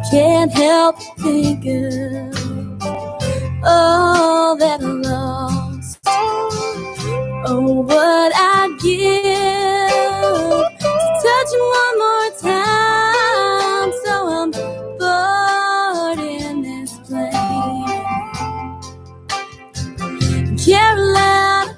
Can't help thinking all that I lost. Oh, what I'd give to touch you one more time. So I'm bored in this place, Carolina.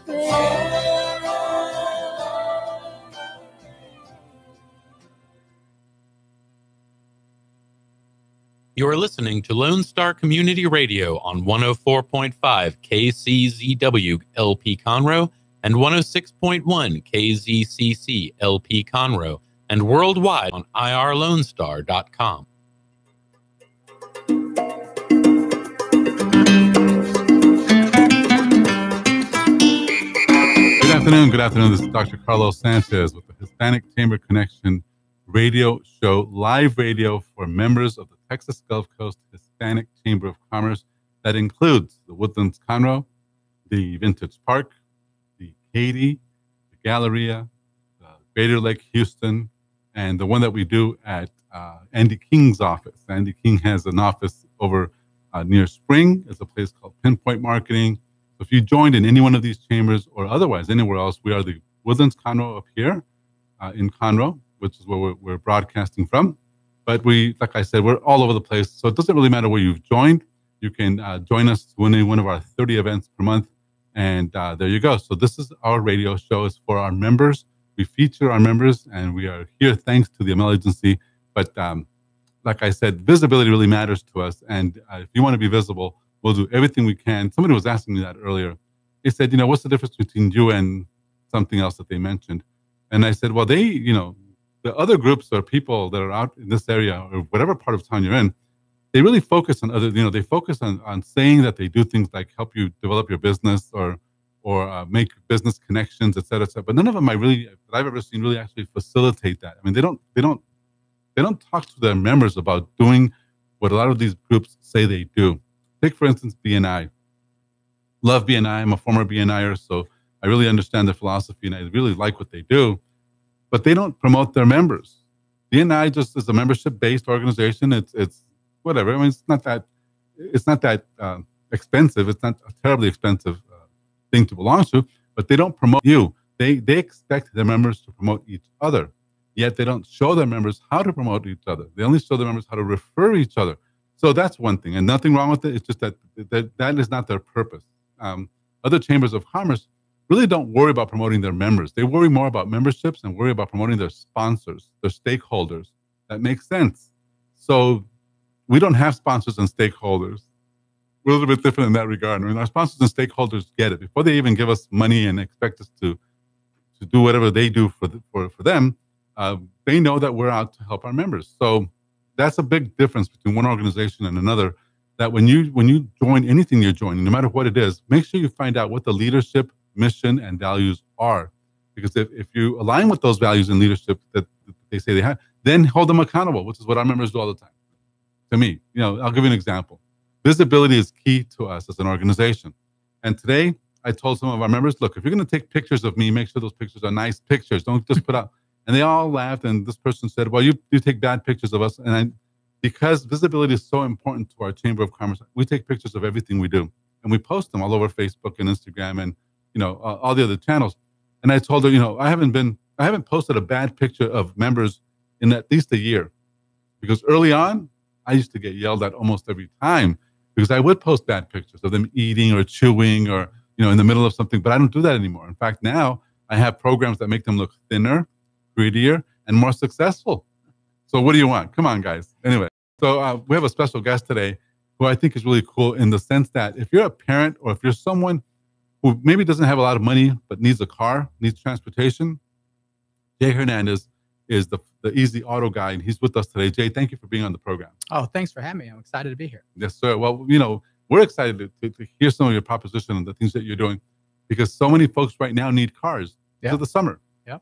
You are listening to Lone Star Community Radio on 104.5 KCZW LP Conroe and 106.1 KZCC LP Conroe and worldwide on irlonestar.com. Good afternoon. Good afternoon. This is Dr. Carlos Sanchez with the Hispanic Chamber Connection radio show, live radio for members of the Texas Gulf Coast Hispanic Chamber of Commerce. That includes the Woodlands Conroe, the Vintage Park, the Katy, the Galleria, the Greater Lake Houston, and the one that we do at Andy King's office. Andy King has an office over near Spring. It's a place called Pinpoint Marketing. So if you joined in any one of these chambers or otherwise anywhere else, we are the Woodlands Conroe up here in Conroe, which is where we're broadcasting from. But we, like I said, we're all over the place. So it doesn't really matter where you've joined. You can join us to any one of our 30 events per month. And there you go. So this is our radio show. It's for our members. We feature our members, and we are here thanks to the ML Agency. But like I said, visibility really matters to us. And if you want to be visible, we'll do everything we can. Somebody was asking me that earlier. They said, what's the difference between you and something else that they mentioned? And I said, well, the other groups or people that are out in this area or whatever part of town you're in, they really focus on they focus on saying that they do things like help you develop your business or make business connections, et cetera, et cetera. But none of them that I've ever seen really actually facilitate that. I mean, they don't talk to their members about doing what a lot of these groups say they do. Take, for instance, BNI. Love BNI. I'm a former BNIer, so I really understand their philosophy and I really like what they do. But they don't promote their members. BNI just is a membership-based organization. It's whatever. I mean, it's not that expensive. It's not a terribly expensive thing to belong to. But they don't promote you. They expect their members to promote each other. Yet they don't show their members how to promote each other. They only show their members how to refer each other. So that's one thing, and nothing wrong with it. It's just that is not their purpose. Other chambers of commerce really don't worry about promoting their members. They worry more about memberships and worry about promoting their sponsors, their stakeholders. That makes sense. So we don't have sponsors and stakeholders. We're a little bit different in that regard. I mean, our sponsors and stakeholders get it. Before they even give us money and expect us to do whatever they do for them, they know that we're out to help our members. So that's a big difference between one organization and another, that when you join anything you're joining, no matter what it is, make sure you find out what the leadership, mission, and values are. Because if you align with those values and leadership that they say they have, then hold them accountable, which is what our members do all the time. To me, I'll give you an example. Visibility is key to us as an organization. And today, I told some of our members, look, if you're going to take pictures of me, make sure those pictures are nice pictures. Don't just put out. And they all laughed. And this person said, well, you take bad pictures of us. And because visibility is so important to our Chamber of Commerce, we take pictures of everything we do. And we post them all over Facebook and Instagram and all the other channels. And I told her, I haven't posted a bad picture of members in at least a year, because early on, I used to get yelled at almost every time because I would post bad pictures of them eating or chewing or, in the middle of something, but I don't do that anymore. In fact, now I have programs that make them look thinner, prettier, and more successful. So what do you want? Come on, guys. Anyway, so we have a special guest today who I think is really cool in the sense that if you're a parent or if you're someone who maybe doesn't have a lot of money but needs a car, needs transportation, Jay Hernandez is the Easy Auto guy, and he's with us today. Jay, thank you for being on the program. Oh, thanks for having me. I'm excited to be here. Yes, sir. Well, we're excited to hear some of your proposition and the things that you're doing, because so many folks right now need cars for the summer. Yeah,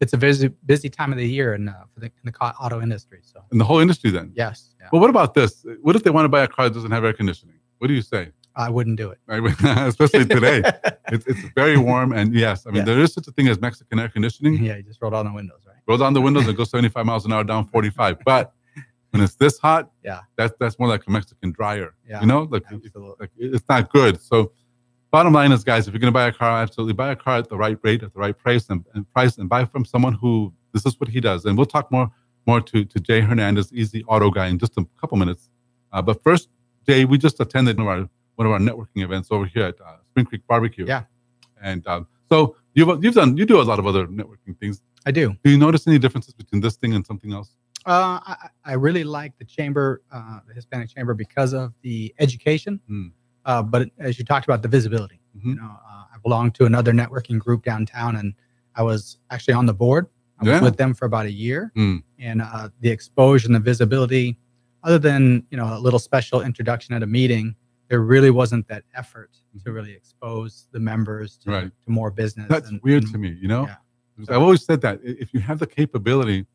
it's a busy time of the year in the auto industry. So in the whole industry, then. Yes. Yeah. Well, what about this? What if they want to buy a car that doesn't have air conditioning? What do you say? I wouldn't do it. Especially today. It's very warm, and yes, I mean there is such a thing as Mexican air conditioning. Yeah, you just roll down the windows, right? Roll down the windows and go 75 miles an hour down 45. But When it's this hot, Yeah. that's more like a Mexican dryer. Yeah. You know, like it's not good. So bottom line is, guys, if you're going to buy a car, absolutely buy a car at the right rate, at the right price, and buy from someone who this is what he does. And we'll talk more to Jay Hernandez, Easy Auto Guy, in just a couple minutes. But first, Jay, we just attended one of our networking events over here at Spring Creek Barbecue. Yeah. And so you do a lot of other networking things. I do. Do you notice any differences between this thing and something else? I really like the chamber, the Hispanic chamber, because of the education. But as you talked about, the visibility. Mm-hmm. I belong to another networking group downtown, and I was actually on the board. I was with them for about a year, and the exposure and the visibility, other than a little special introduction at a meeting, there really wasn't that effort to really expose the members to more business. That's weird to me, Yeah. I've always said that if you have the capability,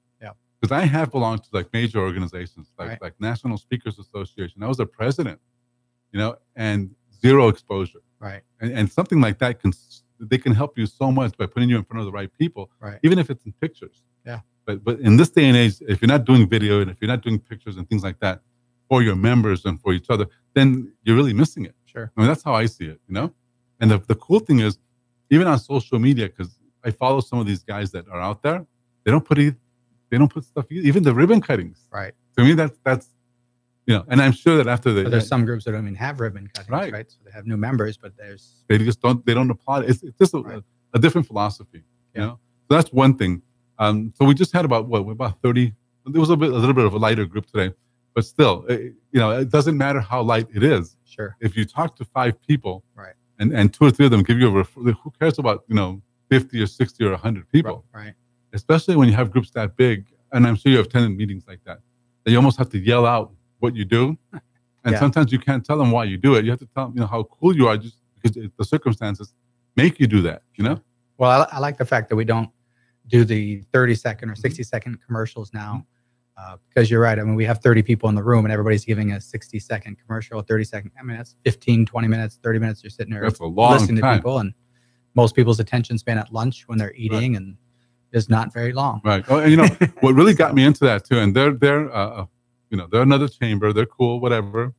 because I have belonged to like major organizations, like National Speakers Association. I was a president, and zero exposure. Right. And something like that they can help you so much by putting you in front of the right people, even if it's in pictures. Yeah. But in this day and age, if you're not doing video and if you're not doing pictures and things like that for your members and for each other, then you're really missing it. Sure. I mean, that's how I see it, And the cool thing is, even on social media, because I follow some of these guys that are out there, they don't put stuff, even the ribbon cuttings. Right. To me, that's and I'm sure that after there's some groups that don't even have ribbon cuttings, right? So they have new members, but they don't apply it. It's just a different philosophy, So that's one thing. So we just had about 30. There was a little bit of a lighter group today, but still, it doesn't matter how light it is. Sure. If you talk to 5 people, right, and 2 or 3 of them give you who cares about 50 or 60 or 100 people, right? Especially when you have groups that big, and I'm sure you have attended meetings like that. That you almost have to yell out what you do, and sometimes you can't tell them why you do it. You have to tell them how cool you are, just because the circumstances make you do that. Well, I like the fact that we don't do the 30-second or 60-second commercials now, because you're right. I mean, we have 30 people in the room, and everybody's giving a 60-second commercial, 30-second. I mean, that's 15, 20 minutes, 30 minutes. You're sitting there listening to people, and most people's attention span at lunch when they're eating and is not very long. Right. Oh, and what really got me into that too, and they're another chamber, they're cool, whatever,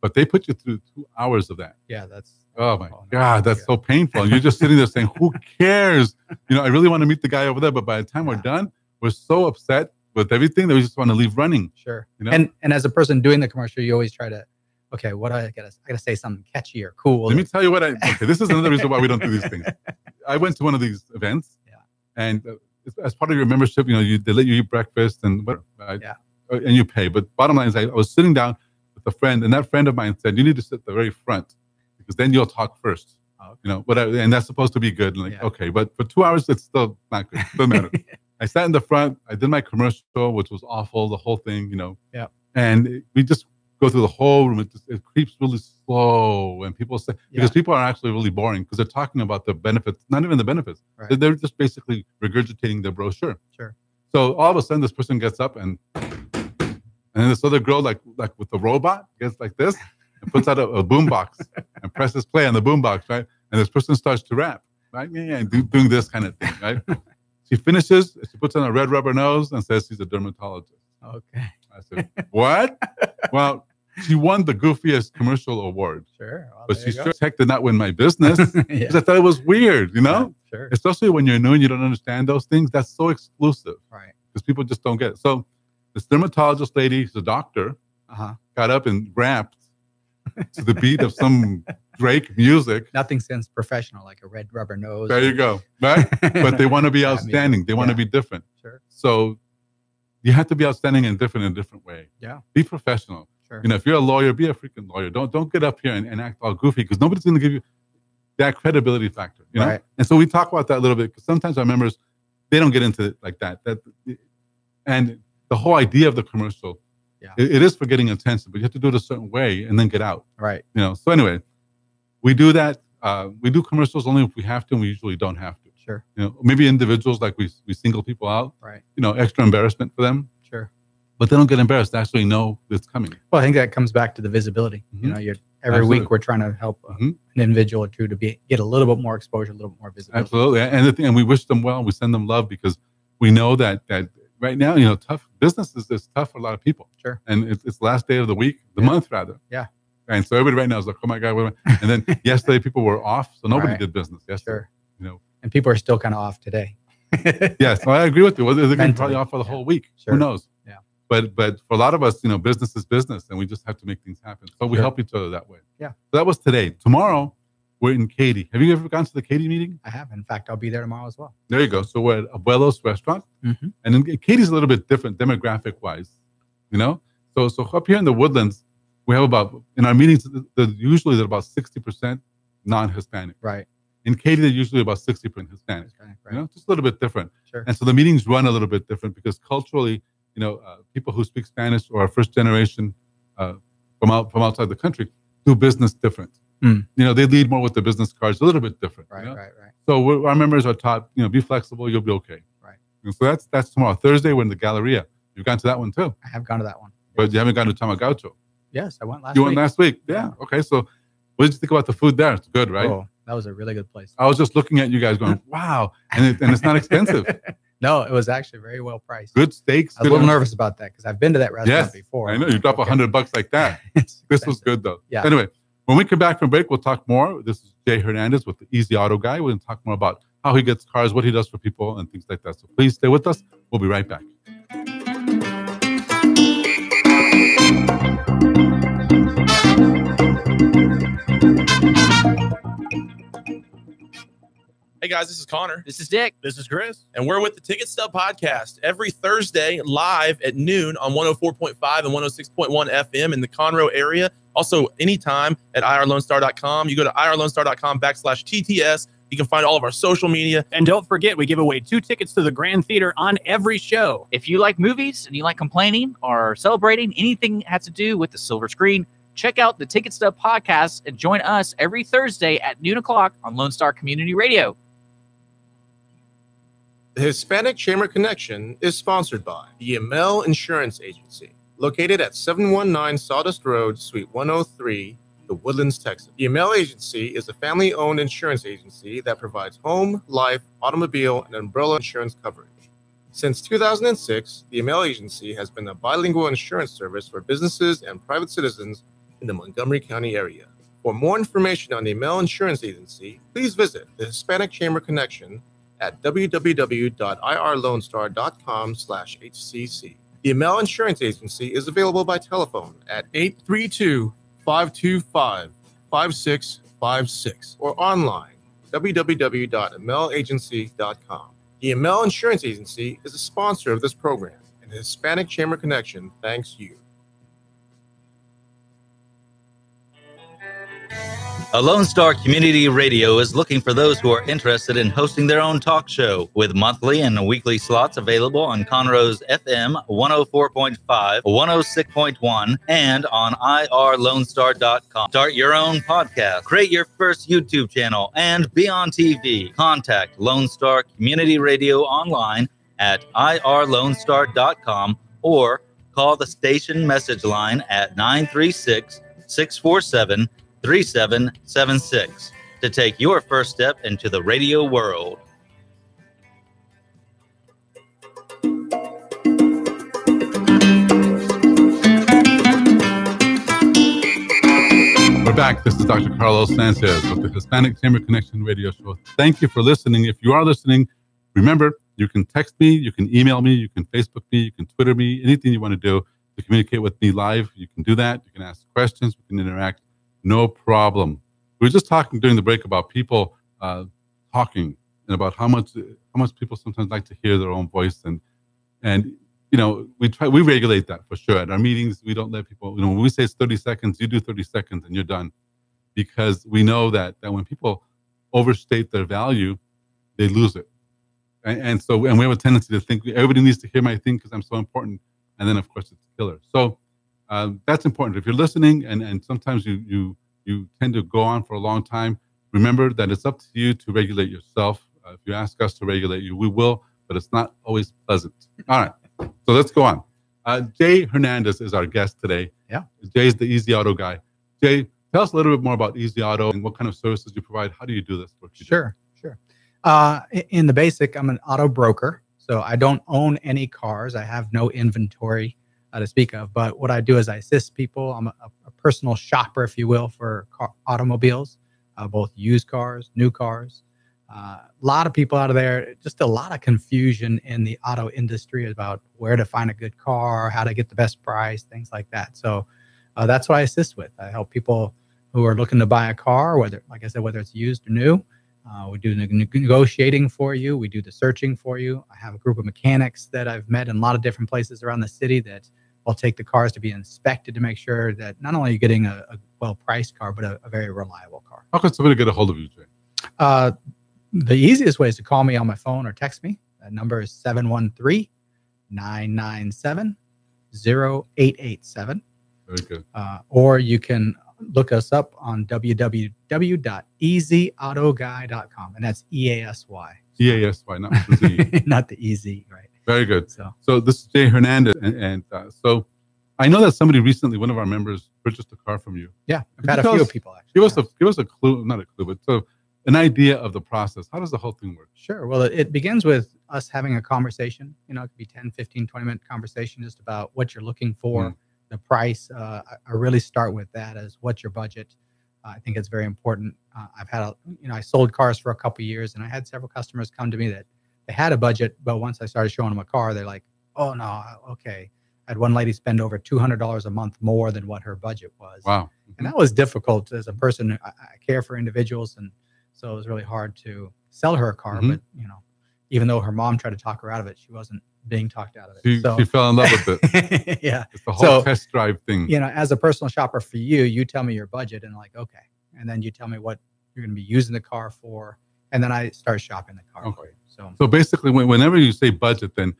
but they put you through 2 hours of that. Yeah, that's God, that's so painful. And you're just sitting there saying, who cares? I really want to meet the guy over there, but by the time we're done, we're so upset with everything that we just want to leave running. Sure. And as a person doing the commercial, you always try to, okay, what I gotta say something catchy or cool. Let me tell you this is another reason why we don't do these things. I went to one of these events, and as part of your membership, they let you eat breakfast and whatever, right? Yeah. And you pay. But bottom line is, I was sitting down with a friend, and that friend of mine said, you need to sit at the very front because then you'll talk first. Whatever, and that's supposed to be good. And okay, but for 2 hours, it's still not good. Doesn't matter. I sat in the front. I did my commercial, which was awful, the whole thing, Yeah. And we just go through the whole room. It creeps really slow, and people say because people are actually really boring because they're talking about the benefits, not even the benefits. Right. They're just basically regurgitating the brochure. Sure. So all of a sudden, this person gets up and then this other girl, like with the robot, gets like this and puts out a boombox and presses play on the boombox, right? And this person starts to rap, right? And doing this kind of thing, right? She finishes, she puts on a red rubber nose and says she's a dermatologist. Okay. I said, what? Well, she won the goofiest commercial award. Sure. Well, but she sure heck did not win my business because I thought it was weird, Yeah, sure. Especially when you're new and you don't understand those things. That's so exclusive. Right. Because people just don't get it. So this dermatologist lady, she's a doctor, got up and rapped to the beat of some Drake music. Nothing sounds professional, like a red rubber nose. There you go. Right? But they want to be outstanding. They want to be different. Sure. So you have to be outstanding and different in a different way. Yeah. Be professional. Sure. If you're a lawyer, be a freaking lawyer. Don't get up here and act all goofy because nobody's going to give you that credibility factor. Right. And so we talk about that a little bit because sometimes our members, they don't get into it like that. And the whole idea of the commercial, it is for getting attention, but you have to do it a certain way and then get out. Right. So anyway, we do that. We do commercials only if we have to, and we usually don't have to. Sure. Maybe individuals, like we single people out. Right. Extra embarrassment for them. Sure. But they don't get embarrassed. They actually know it's coming. Well, I think that comes back to the visibility. Mm-hmm. Every week we're trying to help an individual or two to get a little bit more exposure, a little bit more visibility. Absolutely. And we wish them well. We send them love because we know that right now, tough business is tough for a lot of people. Sure. And it's the last day of the week, the month rather. Yeah. And so everybody right now is like, oh my God, what am I? And then yesterday people were off, so nobody Right. did business yesterday. Sure. And people are still kind of off today. Yes, I agree with you. Well, they're going to be Mentally, probably off for the whole week. Sure. Who knows? Yeah. But for a lot of us, business is business, and we just have to make things happen. So we Sure. help each other that way. Yeah. So that was today. Tomorrow, we're in Katy. Have you ever gone to the Katy meeting? I have. In fact, I'll be there tomorrow as well. There you go. So we're at Abuelo's restaurant, Mm-hmm. and then Katy's a little bit different demographic-wise, So up here in the Woodlands, we have in our meetings, usually they're about 60% non-Hispanic. Right. In Katy, they're usually about 60% Hispanic. Right. Just a little bit different. Sure. And so the meetings run a little bit different because culturally, people who speak Spanish or are first generation from outside the country do business different. Mm. They lead more with the business cards, a little bit different. Right. Right. So our members are taught, be flexible, you'll be okay. Right. And so that's tomorrow. Thursday, we're in the Galleria. You've gone to that one too. I have gone to that one. But you haven't gone to Tamagaucho. Yes, I went last You week. went last week? Yeah. Okay. So what did you think about the food there? It's good, right? Oh, that was a really good place. I was just looking at you guys going, wow. And it's not expensive. No, it was actually very well priced. Good steaks. I was a little nervous about that because I've been to that restaurant before. I know. You drop $100 like that. This was good, though. Yeah. Anyway, when we come back from break, we'll talk more. This is Jay Hernandez with the Easy Auto Guy. We're going to talk more about how he gets cars, what he does for people, and things like that. So please stay with us. We'll be right back. Hey guys, this is Connor. This is Dick. This is Chris. And we're with the Ticket Stub Podcast every Thursday live at noon on 104.5 and 106.1 FM in the Conroe area. Also, anytime at irlonestar.com. You go to irlonestar.com/TTS. You can find all of our social media. And don't forget, we give away 2 tickets to the Grand Theater on every show. If you like movies and you like complaining or celebrating anything that has to do with the silver screen, check out the Ticket Stub Podcast and join us every Thursday at noon o'clock on Lone Star Community Radio. The Hispanic Chamber Connection is sponsored by the Yamel Insurance Agency, located at 719 Sawdust Road, Suite 103, The Woodlands, Texas. The Yamel Agency is a family-owned insurance agency that provides home, life, automobile, and umbrella insurance coverage. Since 2006, the Yamel Agency has been a bilingual insurance service for businesses and private citizens in the Montgomery County area. For more information on the Yamel Insurance Agency, please visit the Hispanic Chamber Connection at www.irlonestar.com/HCC. The Yamel Insurance Agency is available by telephone at 832-525-5656 or online www.yamelagency.com. The Yamel Insurance Agency is a sponsor of this program, and the Hispanic Chamber Connection thanks you. A Lone Star Community Radio is looking for those who are interested in hosting their own talk show with monthly and weekly slots available on Conroe's FM 104.5, 106.1, and on irlonestar.com. Start your own podcast, create your first YouTube channel, and be on TV. Contact Lone Star Community Radio online at irlonestar.com or call the station message line at 936-647-3776 to take your first step into the radio world. We're back. This is Dr. Carlos Sanchez with the Hispanic Chamber Connection radio show. Thank you for listening. If you are listening, remember, you can text me, you can email me, you can Facebook me, you can Twitter me, anything you want to do to communicate with me live. You can do that. You can ask questions. We can interact. No problem. We were just talking during the break about people talking and about how much people sometimes like to hear their own voice, and we regulate that for sure. At our meetings, we don't let people, when we say it's 30 seconds, you do 30 seconds and you're done, because we know that when people overstate their value, they lose it. And so we have a tendency to think everybody needs to hear my thing because I'm so important, and then of course it's a killer. So that's important. If you're listening and sometimes you tend to go on for a long time, remember that it's up to you to regulate yourself. If you ask us to regulate you, we will, but it's not always pleasant. All right, so let's go on. Jay Hernandez is our guest today. Yeah. Jay's the Easy Auto Guy. Jay, tell us a little bit more about Easy Auto and what kind of services you provide. How do you do this work? Sure. In the basic, I'm an auto broker. So I don't own any cars. I have no inventory to speak of. But what I do is I assist people. I'm a personal shopper, if you will, for automobiles, both used cars, new cars. A lot of people out of there, just a lot of confusion in the auto industry about where to find a good car, how to get the best price, things like that. So that's what I assist with. I help people who are looking to buy a car, whether, like I said, whether it's used or new. We do the negotiating for you. We do the searching for you. I have a group of mechanics that I've met in a lot of different places around the city that will take the cars to be inspected to make sure that not only you're getting a well-priced car, but a very reliable car. How can somebody get a hold of you, Jay? The easiest way is to call me on my phone or text me. That number is 713-997-0887. Very good. Or you can look us up on www.easyautogui.com, and that's EASY. EASY, not with the Z. Not the easy, right? Very good. So this is Jay Hernandez, and so I know that somebody recently, one of our members, purchased a car from you. yeah, I've had a few people actually. Give us a clue, not a clue, but so an idea of the process. How does the whole thing work? Sure. Well, it begins with us having a conversation. It could be 10, 15, 20-minute conversation just about what you're looking for, the price. I really start with that as what's your budget. I think it's very important. I've had, I sold cars for a couple of years, and I had several customers come to me that they had a budget, but once I started showing them a car, they're like, oh, no, okay. I had one lady spend over $200 a month more than what her budget was. Wow. And that was difficult as a person. I care for individuals, and so it was really hard to sell her a car. But, even though her mom tried to talk her out of it, she wasn't being talked out of it. She fell in love with it. Yeah. It's the whole test drive thing. As a personal shopper for you, you tell me your budget, and I'm like, okay. And then you tell me what you're going to be using the car for. And then I start shopping the car for you. So basically, whenever you say budget, then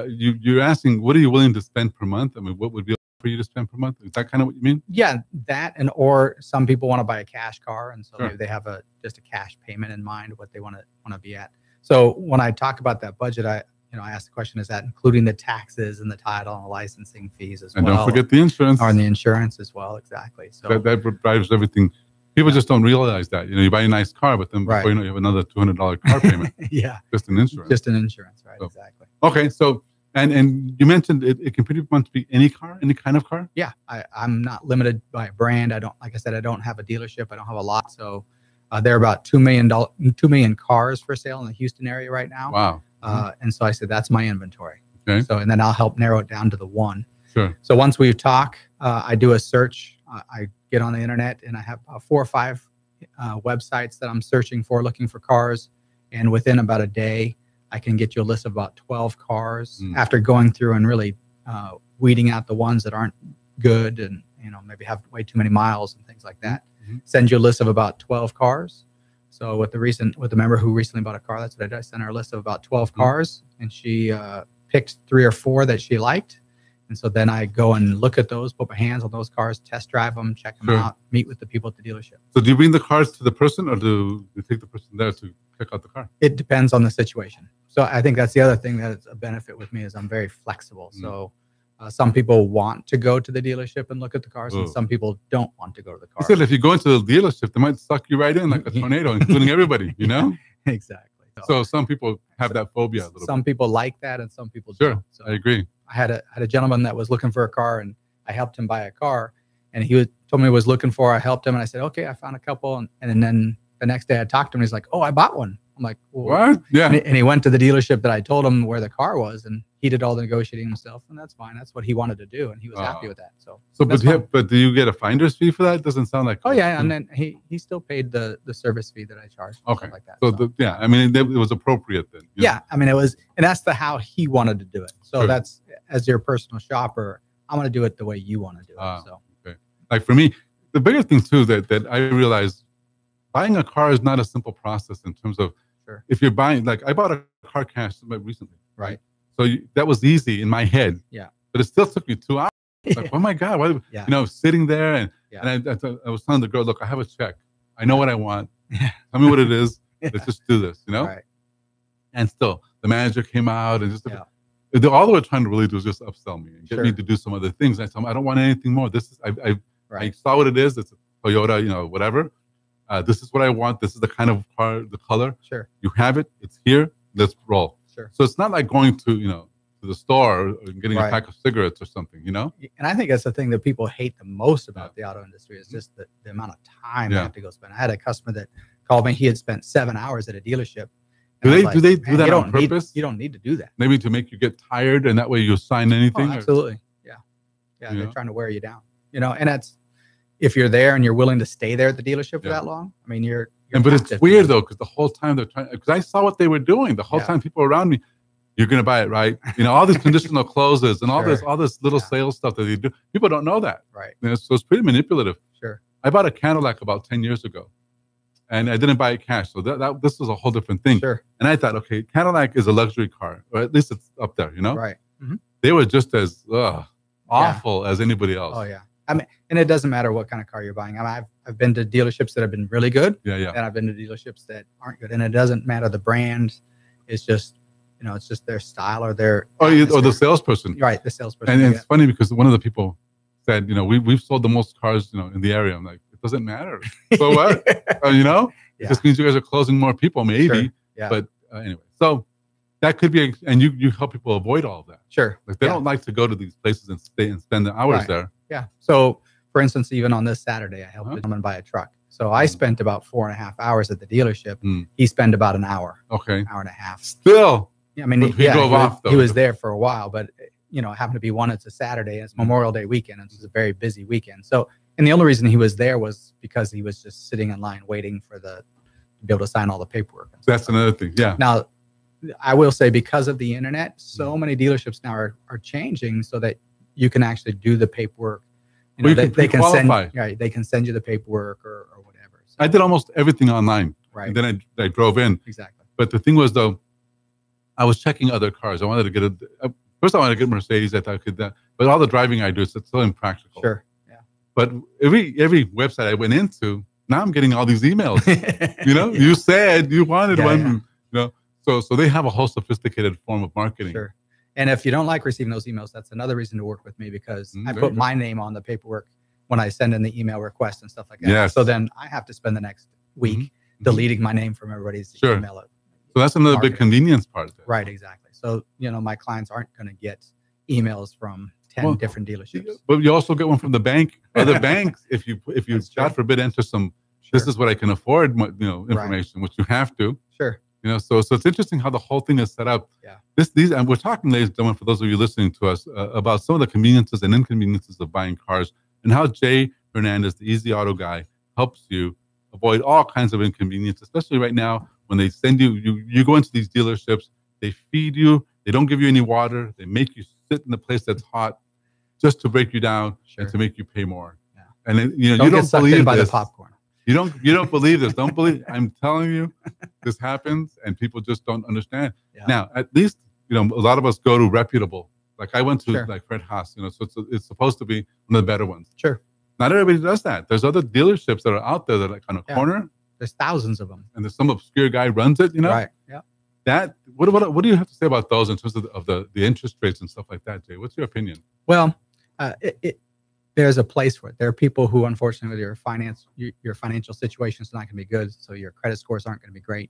you're asking, what are you willing to spend per month? I mean, what would be for you to spend per month? Is that kind of what you mean? Yeah, that, or some people want to buy a cash car, and so maybe they have just a cash payment in mind, what they want to be at. So when I talk about that budget, I ask the question: is that including the taxes and the title and the licensing fees as well? And don't forget the insurance. Or the insurance as well, exactly. So that drives everything. People just don't realize that. You buy a nice car, but then before you know, you have another $200 car payment. Yeah. Just an insurance. Just an insurance, right? So, exactly. Okay, so and you mentioned it can pretty much be any car, any kind of car. Yeah, I'm not limited by a brand. I don't, like I said, I don't have a dealership. I don't have a lot. So there are about 2 million cars for sale in the Houston area right now. Wow. And so I said that's my inventory. Okay. So and then I'll help narrow it down to the one. Sure. So once we talk, I do a search. I get on the internet, and I have 4 or 5 websites that I'm searching for, looking for cars. And within about a day, I can get you a list of about 12 cars after going through and really weeding out the ones that aren't good and maybe have way too many miles and things like that. Send you a list of about 12 cars. So with the member who recently bought a car, that's what I did. I sent her a list of about 12 cars, and she picked 3 or 4 that she liked. And so then I go and look at those, put my hands on those cars, test drive them, check them out, meet with the people at the dealership. So do you bring the cars to the person, or do you take the person there to pick out the car? It depends on the situation. So I think that's the other thing that's a benefit with me is I'm very flexible. So some people want to go to the dealership and look at the cars, and some people don't want to go to the car. You said if you go into the dealership, they might suck you right in like a tornado, including everybody, Exactly. So some people have that phobia a little Some people like that, and some people don't. So I agree. I had a gentleman that was looking for a car, and I helped him buy a car, and he told me he was looking for. I helped him, and I said, okay, I found a couple, and then the next day I talked to him, and he's like, oh, I bought one. I'm like, well, what? Yeah. And he went to the dealership that I told him where the car was, and he did all the negotiating himself, and that's fine. That's what he wanted to do, and he was happy with that. So but do you get a finder's fee for that? It doesn't sound like. Oh yeah, and then he still paid the service fee that I charged. Okay, like that. So I mean, it was appropriate then. Yeah, I mean, it was, and that's how he wanted to do it. So that's, as your personal shopper, I'm going to do it the way you want to do it. So okay, like for me, the bigger thing too that I realized, buying a car is not a simple process in terms of if you're buying. Like I bought a car cash recently, right? So that was easy in my head. Yeah. But it still took me 2 hours. Like, oh my God, what, sitting there and I was telling the girl, look, I have a check. I know what I want. Tell me what it is. Let's just do this, Right. And still, the manager came out and just all they were trying to really do was just upsell me and get me to do some other things. I told them, I don't want anything more. This is I saw what it is. It's a Toyota, whatever. This is what I want. This is the kind of car, the color. Sure. You have it. It's here. Let's roll. Sure. So it's not like going to, to the store or getting a Right. pack of cigarettes or something, And I think that's the thing that people hate the most about the auto industry is just the amount of time they have to go spend. I had a customer that called me. He had spent 7 hours at a dealership. Do And I they was do they like, do "Man, that you on don't need- purpose? You don't need to do that. Maybe to make you get tired, and that way you'll sign anything. Oh, or- absolutely. Yeah. You They're know? trying to wear you down. And that's if you're there and you're willing to stay there at the dealership for Yeah. that long. I mean, you're but it's captive. weird though, because the whole time they're trying. Because I saw what they were doing. The whole Yeah. time people around me, you're going to buy it, right? All these conditional closes and all Sure. this little Yeah. sales stuff that they do. People don't know that. Right. So it's pretty manipulative. Sure. I bought a Cadillac about 10 years ago, and I didn't buy it cash. So this was a whole different thing. Sure. And I thought, okay, Cadillac is a luxury car, or at least it's up there. Right. Mhm. They were just as awful as anybody else. Oh yeah. I mean, and it doesn't matter what kind of car you're buying. I've been to dealerships that have been really good, Yeah. and I've been to dealerships that aren't good. And it doesn't matter the brand. It's just it's just their style or their Or the atmosphere. salesperson. Right, the salesperson. And yeah. it's funny because one of the people said, we've sold the most cars, in the area. I'm like, it doesn't matter. So what? It Yeah. just means you guys are closing more people, maybe. Sure. Yeah. But anyway, so that could be, and you help people avoid all of that. Sure. Like they Yeah. don't like to go to these places and stay and spend the hours Right. there. Yeah. So, for instance, even on this Saturday, I helped a gentleman buy a truck. So I spent about 4.5 hours at the dealership. Mm. He spent about an hour, Okay. hour and a half. Still, Yeah, I mean, But he drove off, though. He was there for a while, but it happened to be it's a Saturday, and it's Memorial Day weekend, and it's a very busy weekend. So, and the only reason he was there was because he was just sitting in line waiting to be able to sign all the paperwork. And that's stuff. another thing. Yeah. Now, I will say because of the internet, so many dealerships now are changing so that you can actually do the paperwork. Well, you can they can send pre-qualify. they can send you the paperwork or whatever. So, I did almost everything online. right. And then I drove in. Exactly. But the thing was, though, I was checking other cars. I wanted to get first I wanted to get a Mercedes. I thought I could, but all the driving I do, it's so impractical. Sure. Yeah. But every website I went into, now I'm getting all these emails. You said you wanted Yeah, one. So they have a whole sophisticated form of marketing. Sure. And if you don't like receiving those emails, that's another reason to work with me because I there put you go. my name on the paperwork when I send in the email request and stuff like that. Yes. So then I have to spend the next week Mhm. deleting my name from everybody's Sure. email. So that's another big Marketing. convenience part. There. Right, exactly. So, my clients aren't going to get emails from 10 Well, different dealerships. But you also get one from the bank, other banks. If you That's God true. forbid enter some, this is what I can afford, information, which you have to. Sure. So it's interesting how the whole thing is set up. Yeah. And we're talking, ladies and gentlemen, for those of you listening to us, about some of the conveniences and inconveniences of buying cars, and how Jay Hernandez, the Easy Auto guy, helps you avoid all kinds of inconvenience, especially right now when they send you go into these dealerships, they feed you, they don't give you any water, they make you sit in a place that's hot, just to break you down and to make you pay more. Yeah. And then, you Don't don't get sucked believe in by this. the popcorn. You don't believe this. Don't believe. I'm telling you, this happens, and people just don't understand. Yeah. Now, at least a lot of us go to reputable. Like I went to Sure. like Fred Haas. So it's supposed to be one of the better ones. Sure. Not everybody does that. There's other dealerships that are out there that are like on a Yeah. corner, There's thousands of them. and there's some obscure guy runs it. Right. Yeah. That what do you have to say about those in terms of the interest rates and stuff like that, Jay? What's your opinion? Well, there's a place for it. There are people who, unfortunately, your financial situation is not going to be good, so your credit scores aren't going to be great.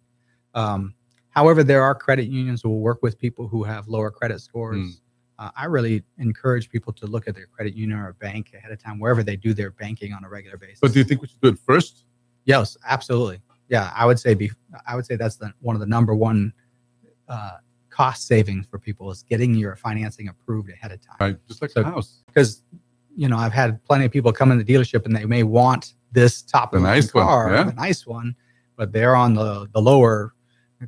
However, there are credit unions who will work with people who have lower credit scores. I really encourage people to look at their credit union or bank ahead of time, wherever they do their banking on a regular basis. But do you think we should do it first? Yes, absolutely. Yeah, I would say that's one of the number one cost savings for people is getting your financing approved ahead of time. Right, just like So- a house. Because I've had plenty of people come in the dealership and they may want this top of The the nice one, car, yeah. the nice one, but they're on the lower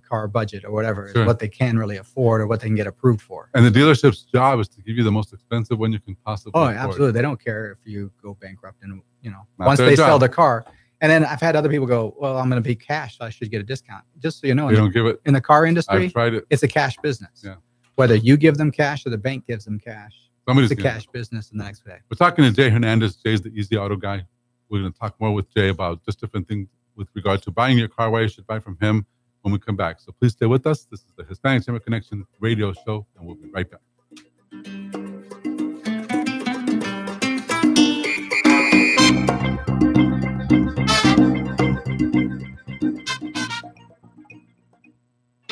car budget or whatever, Sure. what they can really afford or what they can get approved for. And the dealership's job is to give you the most expensive one you can possibly Oh, afford. absolutely. They don't care if you go bankrupt and Not once their they sell job. the car. And then I've had other people go, well, I'm going to be cash, so I should get a discount. Just so you know, They don't give it. in the car industry, I've tried it. it's a cash business. Yeah. Whether you give them cash or the bank gives them cash, Somebody's it's a gonna- cash business in the next day. We're talking to Jay Hernandez. Jay's the Easy Auto guy. We're going to talk more with Jay about just different things with regard to buying your car, why you should buy from him when we come back. So please stay with us. This is the Hispanic Chamber Connection radio show, and we'll be right back.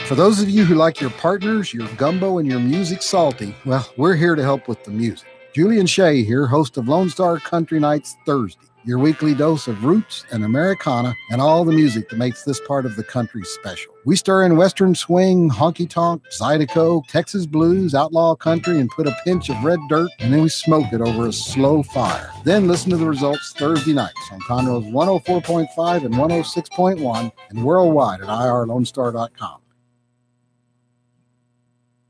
For those of you who like your partners, your gumbo, and your music salty, well, we're here to help with the music. Julian Shea here, host of Lone Star Country Nights Thursday, your weekly dose of roots and Americana and all the music that makes this part of the country special. We stir in Western swing, honky-tonk, Zydeco, Texas blues, outlaw country, and put a pinch of red dirt, and then we smoke it over a slow fire. Then listen to the results Thursday nights on Conroe's 104.5 and 106.1 and worldwide at irlonestar.com.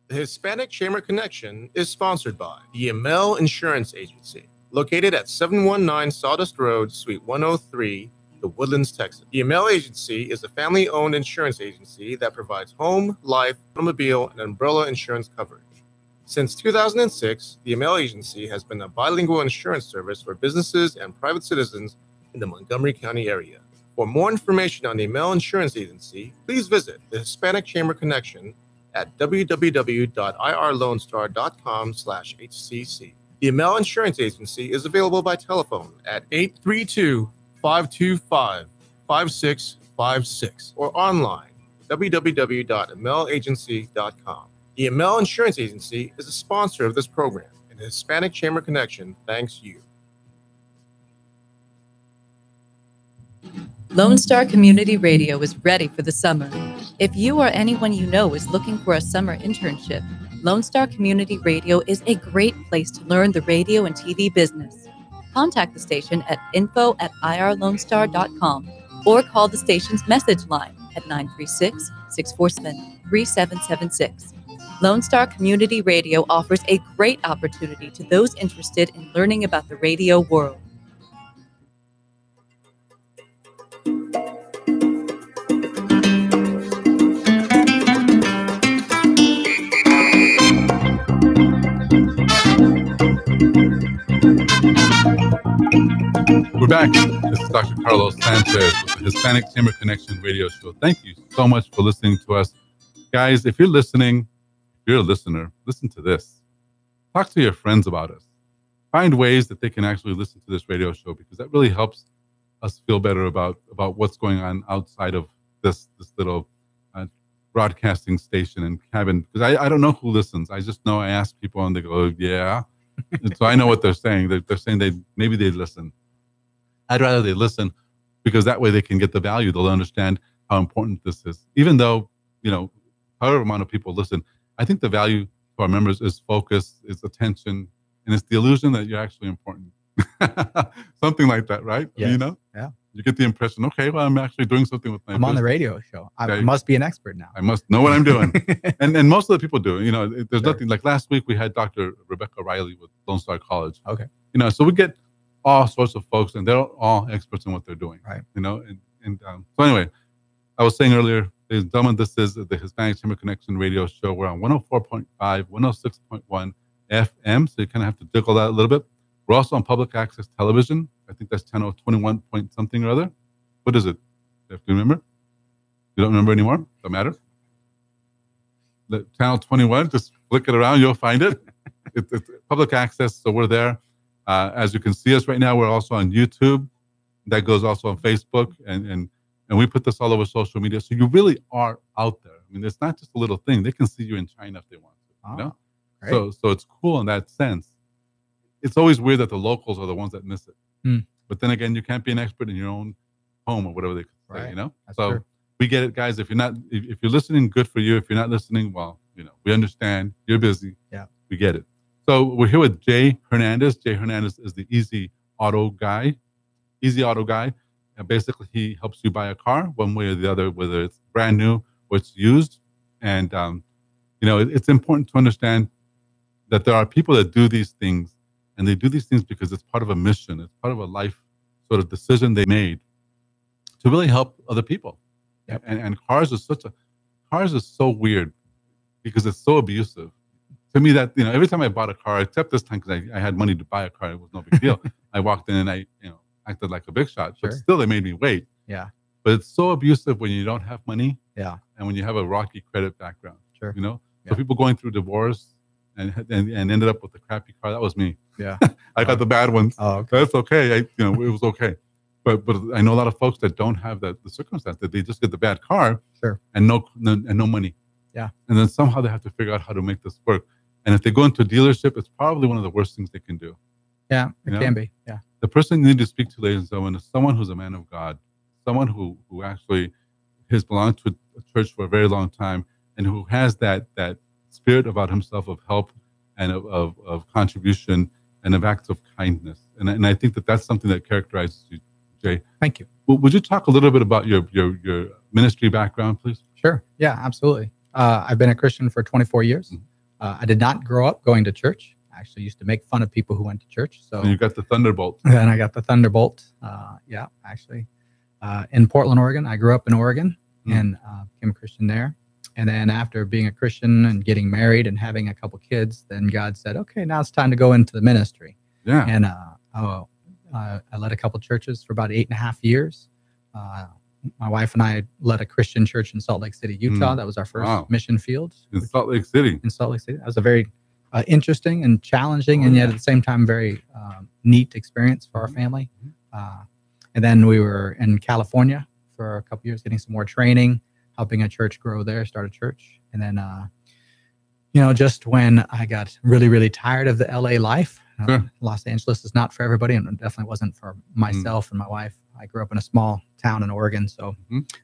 The Hispanic Chamber Connection is sponsored by the Amel Insurance Agency, located at 719 Sawdust Road, Suite 103, The Woodlands, Texas. The Amel Agency is a family-owned insurance agency that provides home, life, automobile, and umbrella insurance coverage. Since 2006, the Amel Agency has been a bilingual insurance service for businesses and private citizens in the Montgomery County area. For more information on the Amel Insurance Agency, please visit the Hispanic Chamber Connection at www.irlonestar.com/HCC. The Amel Insurance Agency is available by telephone at 832-525-5656 or online www.amelagency.com. The Amel Insurance Agency is a sponsor of this program, and the Hispanic Chamber Connection thanks you. Lone Star Community Radio is ready for the summer. If you or anyone you know is looking for a summer internship, Lone Star Community Radio is a great place to learn the radio and TV business. Contact the station at info@irlonestar.com or call the station's message line at 936-647-3776. Lone Star Community Radio offers a great opportunity to those interested in learning about the radio world. We're back. This is Dr. Carlos Sanchez with the Hispanic Chamber Connection radio show. Thank you so much for listening to us. Guys, if you're listening, if you're a listener, listen to this. Talk to your friends about us. Find ways that they can actually listen to this radio show, because that really helps us feel better about what's going on outside of this little broadcasting station and cabin. Because I don't know who listens. I just know I ask people and they go, yeah. And so I know what they're saying. They're saying maybe they listen. I'd rather they listen, because that way they can get the value. They'll understand how important this is. Even though, however amount of people listen, I think the value to our members is focus, is attention, and it's the illusion that you're actually important. Something like that, right? Yes. Yeah. You get the impression, okay, well, I'm actually doing something with my I'm on the business. radio show. I must be an expert now. I must know what I'm doing. and most of the people do. There's nothing like last week we had Dr. Rebecca Riley with Lone Star College. Okay. So we get all sorts of folks, and they're all experts in what they're doing. Right. So anyway, I was saying earlier, ladies and gentlemen, this is the Hispanic Chamber Connection radio show. We're on 104.5, 106.1 FM, so you kind of have to jiggle that a little bit. We're also on public access television. I think that's channel 21 point something or other. What is it? You have to remember? You don't remember anymore? Don't matter. The channel 21, just flick it around, you'll find it. It's public access, so we're there. As you can see us right now, we're also on YouTube. That goes also on Facebook, and we put this all over social media. So you really are out there. I mean, it's not just a little thing. They can see you in China if they want to. Great. So it's cool in that sense. It's always weird that the locals are the ones that miss it. But then again, you can't be an expert in your own home or whatever they could say. That's so true. We get it, guys. If you're listening, good for you. If you're not listening, well, we understand. You're busy. Yeah, we get it. So we're here with Jay Hernandez. Jay Hernandez is the Easy Auto Guy. And basically, he helps you buy a car one way or the other, whether it's brand new or it's used. And it's important to understand that there are people that do these things, and they do these things because it's part of a mission. It's part of a life sort of decision they made to really help other people. Yep. And cars are so weird because it's so abusive. To me, that every time I bought a car, except this time because I had money to buy a car, it was no big deal. I walked in and I acted like a big shot, but still they made me wait. Yeah. But it's so abusive when you don't have money. Yeah. And when you have a rocky credit background. Sure. So people going through divorce and ended up with a crappy car. That was me. Yeah. I got the bad ones. Oh, okay. That's okay. It was okay. But I know a lot of folks that don't have the circumstance, that they just get the bad car. Sure. And no money. Yeah. And then somehow they have to figure out how to make this work. And if they go into a dealership, it's probably one of the worst things they can do. Yeah, it can be. Yeah. The person you need to speak to, ladies and gentlemen, is someone who's a man of God, someone who actually has belonged to a church for a very long time, and who has that spirit about himself of help and of contribution and of acts of kindness. And I think that's something that characterizes you, Jay. Thank you. Would you talk a little bit about your ministry background, please? Sure. Yeah, absolutely. I've been a Christian for 24 years. I did not grow up going to church. I actually used to make fun of people who went to church. So and you got the Thunderbolt. Then I got the Thunderbolt. In Portland, Oregon. I grew up in Oregon and became a Christian there. And then after being a Christian and getting married and having a couple kids, then God said, okay, now it's time to go into the ministry. Yeah. And I led a couple churches for about 8.5 years. My wife and I led a Christian church in Salt Lake City, Utah. That was our first mission field. In Salt Lake City. In Salt Lake City. That was a very interesting and challenging and yet at the same time very neat experience for our family. And then we were in California for a couple years getting some more training, helping a church grow there, start a church. And then, just when I got really, really tired of the LA life, Los Angeles is not for everybody, and it definitely wasn't for myself and my wife. I grew up in a small town in Oregon. So,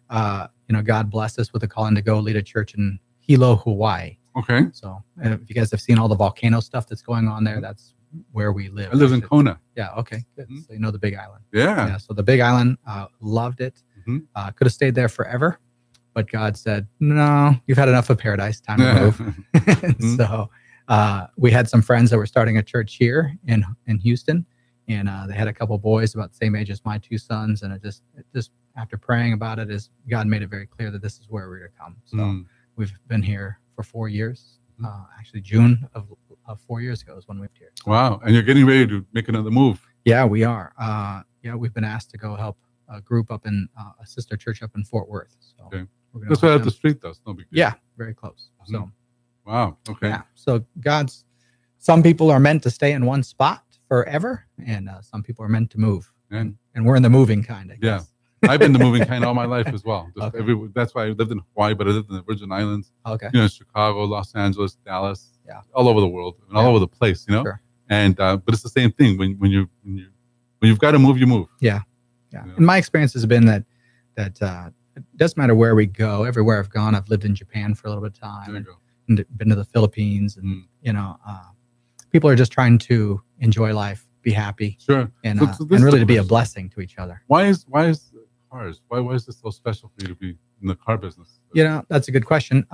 God blessed us with a calling to go lead a church in Hilo, Hawaii. Okay. So if you guys have seen all the volcano stuff that's going on there, that's where we live. I live in Kona. Yeah. Okay. Good. So you know the Big Island. Yeah. So the Big Island, loved it. Could have stayed there forever, but God said, no, you've had enough of paradise. Time to move. So we had some friends that were starting a church here in Houston, and they had a couple boys about the same age as my two sons. And it just after praying about it, God made it very clear that this is where we're to come. So we've been here for 4 years. Actually, June of 4 years ago is when we moved here. Wow. And you're getting ready to make another move. Yeah, we are. We've been asked to go help a group up in a sister church up in Fort Worth. So that's right up the street, though. It's no big deal. Yeah, very close. So, wow. Okay. Yeah. So some people are meant to stay in one spot forever, and some people are meant to move. And we're in the moving kind, I guess. Yeah. I've been the moving kind all my life as well. That's why I lived in Hawaii, but I lived in the Virgin Islands. Okay. Chicago, Los Angeles, Dallas. Yeah. All over the world and all over the place. Sure. And but it's the same thing when you've got to move, you move. Yeah. Yeah. And my experience has been that it doesn't matter where we go. Everywhere I've gone, I've lived in Japan for a little bit of time, and been to the Philippines, and people are just trying to enjoy life, be happy, and really to be a blessing to each other. Why is cars? Why is this so special for you to be in the car business? That's a good question.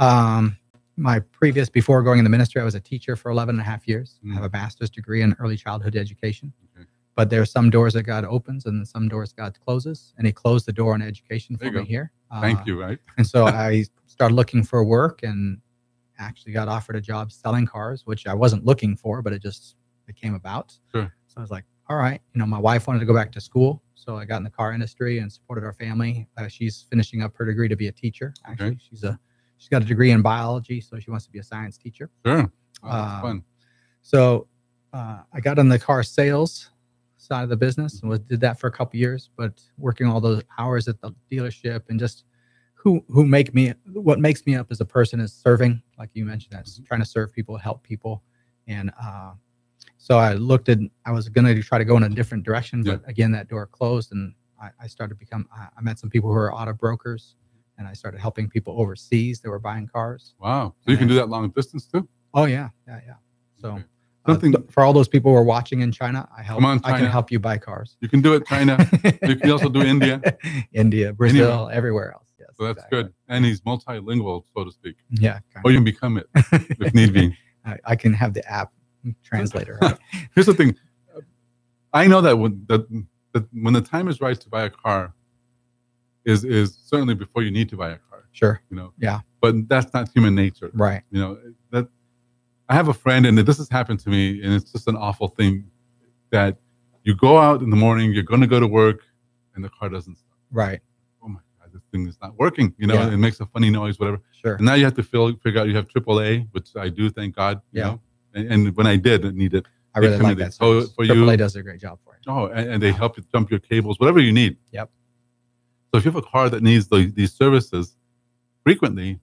Before going in the ministry, I was a teacher for 11.5 years. I have a master's degree in early childhood education. Okay. But there are some doors that God opens and some doors God closes. And he closed the door on education for me here. Thank you, right? And so I started looking for work and actually got offered a job selling cars, which I wasn't looking for, but it came about. Sure. So I was like, all right. My wife wanted to go back to school. So I got in the car industry and supported our family. She's finishing up her degree to be a teacher. Actually, she's got a degree in biology, so she wants to be a science teacher. Sure. That's fun. So I got in the car sales side of the business and did that for a couple years, but working all those hours at the dealership and just what makes me up as a person is serving, like you mentioned, that's trying to serve people, help people. And so I was going to try to go in a different direction, but again, that door closed, and I started I met some people who are auto brokers, and I started helping people overseas that were buying cars. Wow. So you can do that long distance too? Oh, yeah. So for all those people who are watching in China, I can help you buy cars. You can do it, China. You can also do India. India, Brazil, everywhere else. Yes, so that's good. And he's multilingual, so to speak. Yeah. Or you can become it if need be. I can have the app translator. Right? Here's the thing. I know that when the time is right to buy a car is certainly before you need to buy a car. Sure. Yeah. But that's not human nature. Right. That I have a friend, and this has happened to me, and it's just an awful thing that you go out in the morning, you're going to go to work, and the car doesn't start. Right. Oh my God, this thing is not working. It makes a funny noise, whatever. Sure. And now you have to figure out you have AAA, which I do, thank God. You know? And when I did need it, I really like that. So for you, AAA does a great job for you. Oh, and they help you jump your cables, whatever you need. Yep. So if you have a car that needs these services frequently,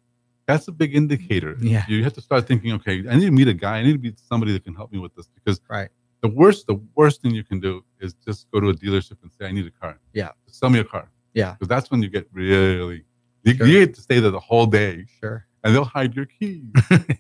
that's a big indicator. Yeah. You have to start thinking, okay, I need to meet a guy. I need to meet somebody that can help me with this, because Right. the worst thing you can do is just go to a dealership and say, I need a car. Yeah. Sell me a car. Yeah. Because that's when you get really, you Sure. get to stay there the whole day. Sure. And they'll hide your keys.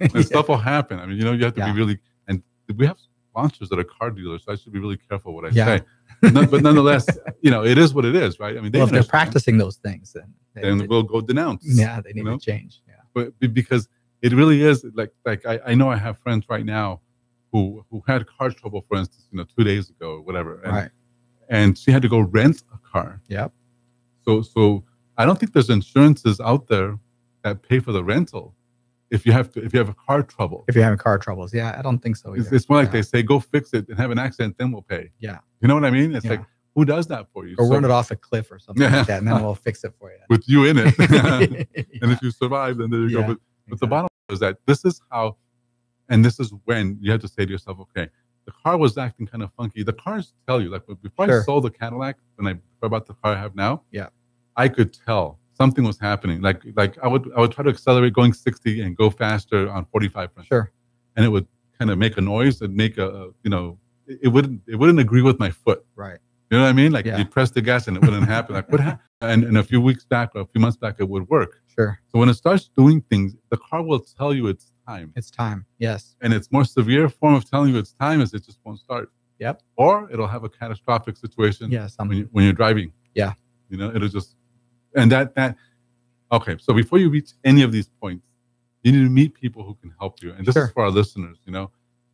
And stuff will happen. I mean, you have to be really, and we have sponsors that are car dealers, so I should be really careful what I say. But nonetheless, it is what it is, right? I mean, Well, if they're practicing those things, then we'll go denounce. Yeah, they need to change. Yeah. But because it really is like I know I have friends right now who had car trouble, for instance, 2 days ago or whatever. And, and she had to go rent a car. Yep. So I don't think there's insurances out there that pay for the rental if you have a car trouble. If you're having car troubles, yeah, I don't think so either. It's more like they say, go fix it and have an accident, then we'll pay. Yeah. You know what I mean? It's like, who does that for you? Or run it off a cliff or something like that, and then we'll fix it for you. With you in it. And if you survive, then there you go. But the bottom line is that this is how, and this is when you have to say to yourself, okay, the car was acting kind of funky. The cars tell you, like before I sold the Cadillac, when I bought the car I have now, I could tell something was happening. Like I would try to accelerate going 60 and go faster on 45. Sure. And it would kind of make a noise and make it wouldn't agree with my foot. Right. You know what I mean? Like you press the gas and it wouldn't happen. Like what happened? And a few weeks back or a few months back, it would work. Sure. So when it starts doing things, the car will tell you it's time. It's time. Yes. And its more severe form of telling you it's time is it just won't start. Yep. Or it'll have a catastrophic situation. Yes. When you're driving. Yeah. It'll just, and that. Okay. So before you reach any of these points, you need to meet people who can help you. And this is for our listeners.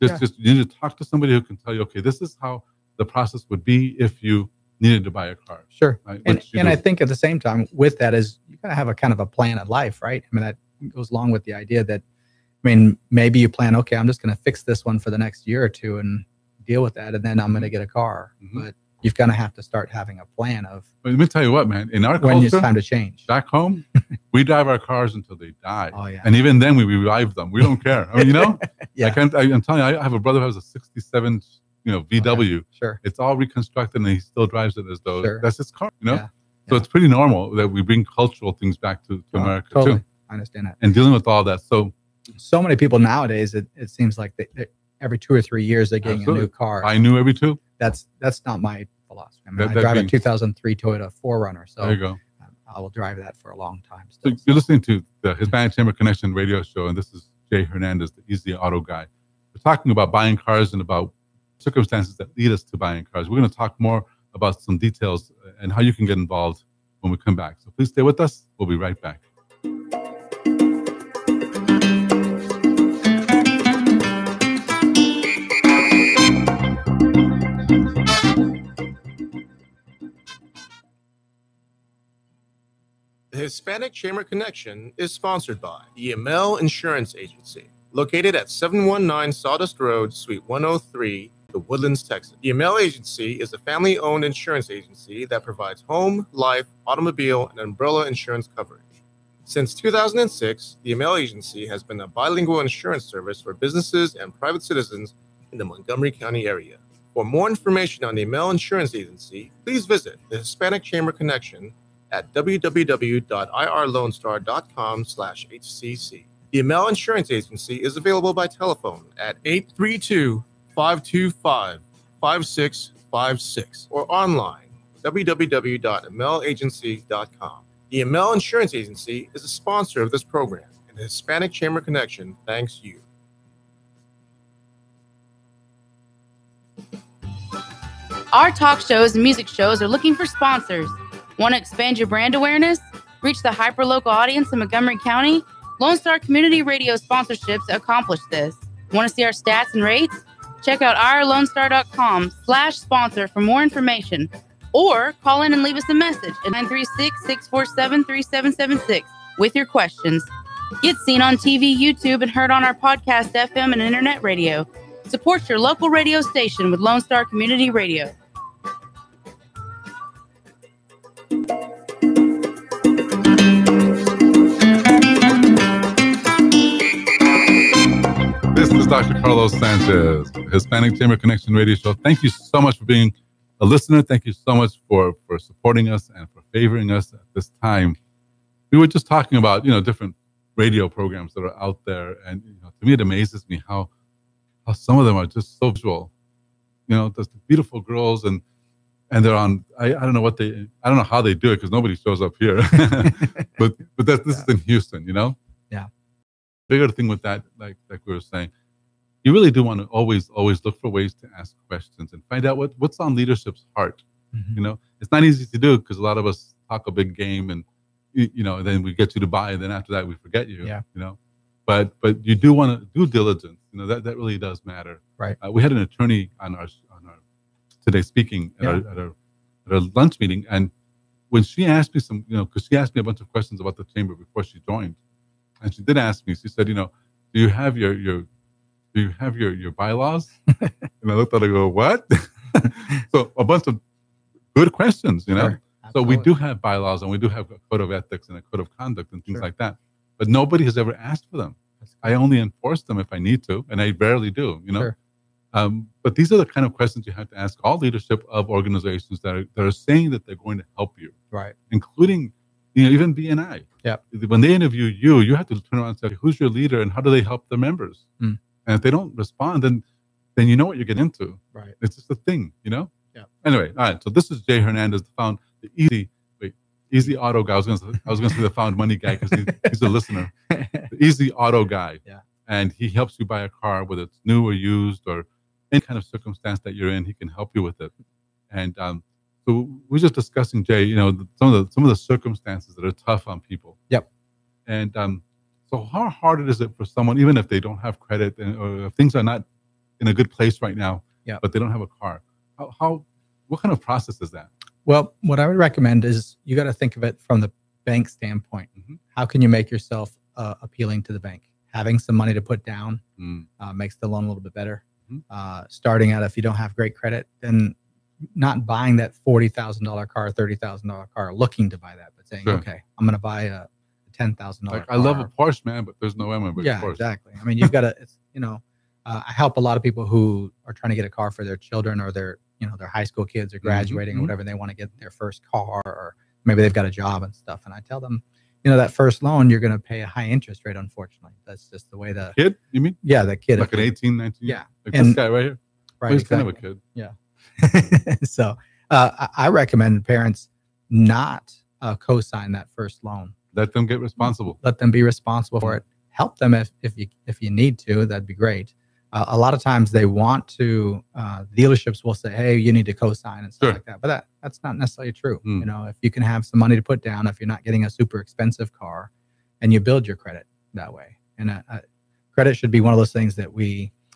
Just you need to talk to somebody who can tell you, okay, this is how the process would be if you needed to buy a car. Sure. Right? And I think at the same time with that is you got to have a kind of a plan of life, right? I mean, that goes along with the idea that, maybe you plan, okay, I'm just going to fix this one for the next year or two and deal with that. And then I'm going to get a car. But you've got to have to start having a plan of. But let me tell you what, man, in our when culture, it's time to change. Back home, we drive our cars until they die. Oh, yeah. And even then we revive them. We don't care. I mean, Yeah. I'm telling you, I have a brother who has a 67, VW. Okay. Sure. It's all reconstructed and he still drives it as though that's his car, Yeah. So it's pretty normal that we bring cultural things back to America totally. too. I understand that. And dealing with all that. So many people nowadays, it seems like they every 2 or 3 years they're getting a new car. I knew every two. That's not my philosophy. I drive a 2003 Toyota 4Runner, so there you go. I will drive that for a long time. So you're listening to the Hispanic Chamber Connection radio show, and this is Jay Hernandez, the Easy Auto Guy. We're talking about buying cars and about circumstances that lead us to buying cars. We're going to talk more about some details and how you can get involved when we come back. So please stay with us. We'll be right back. The Hispanic Chamber Connection is sponsored by the Amel Insurance Agency, located at 719 Sawdust Road, Suite 103, The Woodlands, Texas. The Amel Agency is a family-owned insurance agency that provides home, life, automobile, and umbrella insurance coverage. Since 2006, the Amel Agency has been a bilingual insurance service for businesses and private citizens in the Montgomery County area. For more information on the Amel Insurance Agency, please visit the Hispanic Chamber Connection at www.irlonestar.com/HCC. The Amel Insurance Agency is available by telephone at 832-525-5656 or online www.amelagency.com. The Amel Insurance Agency is a sponsor of this program, and the Hispanic Chamber Connection thanks you. Our talk shows and music shows are looking for sponsors. Want to expand your brand awareness? Reach the hyper-local audience in Montgomery County? Lone Star Community Radio sponsorships accomplish this. Want to see our stats and rates? Check out irlonestar.com/sponsor for more information. Or call in and leave us a message at 936-647-3776 with your questions. Get seen on TV, YouTube, and heard on our podcast, FM, and internet radio. Support your local radio station with Lone Star Community Radio. This is Dr. Carlos Sanchez, Hispanic Chamber Connection Radio Show. Thank you so much for being a listener. Thank you so much for supporting us and for favoring us at this time. We were just talking about, different radio programs that are out there, and to me it amazes me how some of them are just so visual. There's the beautiful girls, and they're on. I don't know I don't know how they do it because nobody shows up here. but this is in Houston, Yeah. Bigger thing with that, like we were saying, you really do want to always look for ways to ask questions and find out what's on leadership's heart. Mm-hmm. It's not easy to do because a lot of us talk a big game, and then we get you to buy, and then after that we forget you. Yeah. But you do want to do diligence. That really does matter. Right. We had an attorney on our today speaking at our lunch meeting, and when she asked me because she asked me a bunch of questions about the chamber before she joined, and she did ask me. She said, "Do you have your bylaws?" And I looked at her and go, "What?" So a bunch of good questions, Sure. So we do have bylaws, and we do have a code of ethics and a code of conduct and things like that. But nobody has ever asked for them. I only enforce them if I need to, and I rarely do. Sure. But these are the kind of questions you have to ask all leadership of organizations that are saying that they're going to help you, Right. including even BNI. Yep. When they interview you, you have to turn around and say, "Who's your leader, and how do they help their members?" Mm. And if they don't respond, then you know what you're getting into. Right. It's just a thing, Yeah. Anyway, all right. So this is Jay Hernandez, the Easy Auto guy. I was going to say the Found Money guy because he's a listener. The Easy Auto guy. Yeah. And he helps you buy a car, whether it's new or used or any kind of circumstance that you're in. He can help you with it. And so we're just discussing, Jay, some of the circumstances that are tough on people. Yep. And so how hard is it for someone, even if they don't have credit or if things are not in a good place right now, but they don't have a car? What kind of process is that? Well, what I would recommend is you got to think of it from the bank standpoint. Mm-hmm. How can you make yourself appealing to the bank? Having some money to put down makes the loan a little bit better. Mm-hmm. Starting out, if you don't have great credit, then not buying that $40,000 car, $30,000 car, looking to buy that, but saying, Sure. okay, I'm going to buy a $10,000 car. I love a Porsche, man, but there's no way I'm going to buy a Porsche. Exactly. I mean, you've got to, I help a lot of people who are trying to get a car for their children or their high school kids are graduating or whatever, and they want to get their first car, or maybe they've got a job and stuff. And I tell them, that first loan, you're going to pay a high interest rate, unfortunately. That's just the way the kid, you mean? Yeah, the kid. Like an 18, 19? Yeah. Like this guy right here? Right. He's Exactly. kind of a kid. Yeah. So I recommend parents not co-sign that first loan. Let them get responsible. Let them be responsible for it. Help them if you need to. That'd be great. A lot of times they want to. Dealerships will say, "Hey, you need to co-sign" and stuff like that. But that's not necessarily true. If you can have some money to put down, if you're not getting a super expensive car, and you build your credit that way. And credit should be one of those things that